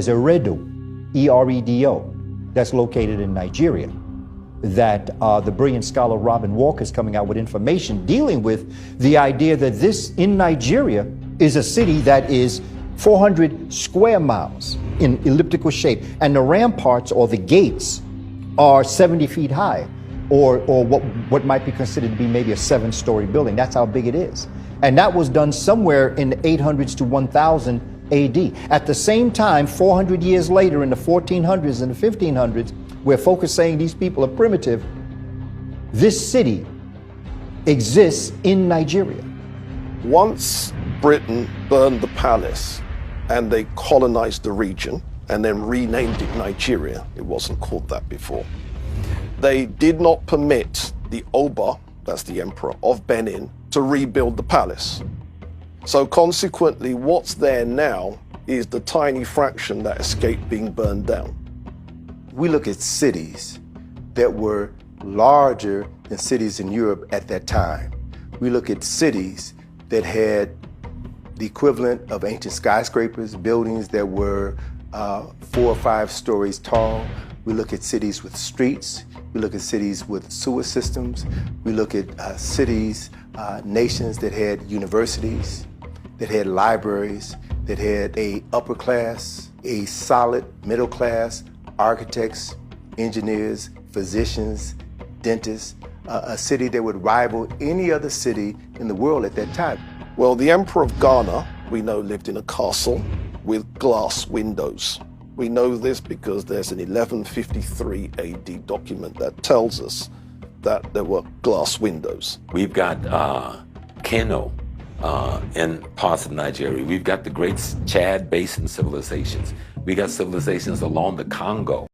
There's Eredo, E-R-E-D-O, that's located in Nigeria, that the brilliant scholar Robin Walker is coming out with information dealing with the idea that this in Nigeria is a city that is 400 square miles in elliptical shape, and the ramparts or the gates are 70 feet high, or what might be considered to be maybe a 7-story building. That's how big it is. And that was done somewhere in the 800s to 1000 AD. At the same time, 400 years later, in the 1400s and the 1500s, where folk are saying these people are primitive, this city exists in Nigeria. Once Britain burned the palace and they colonized the region and then renamed it Nigeria, it wasn't called that before, they did not permit the Oba, that's the emperor of Benin, to rebuild the palace. So consequently, what's there now is the tiny fraction that escaped being burned down. We look at cities that were larger than cities in Europe at that time. We look at cities that had the equivalent of ancient skyscrapers, buildings that were 4 or 5 stories tall. We look at cities with streets. We look at cities with sewer systems. We look at cities, nations that had universities, that had libraries, that had a upper class, a solid middle class, architects, engineers, physicians, dentists, a city that would rival any other city in the world at that time. Well, the emperor of Ghana, we know, lived in a castle with glass windows. We know this because there's an 1153 AD document that tells us that there were glass windows. We've got Kano in parts of Nigeria. We've got the great Chad Basin civilizations. We got civilizations along the Congo.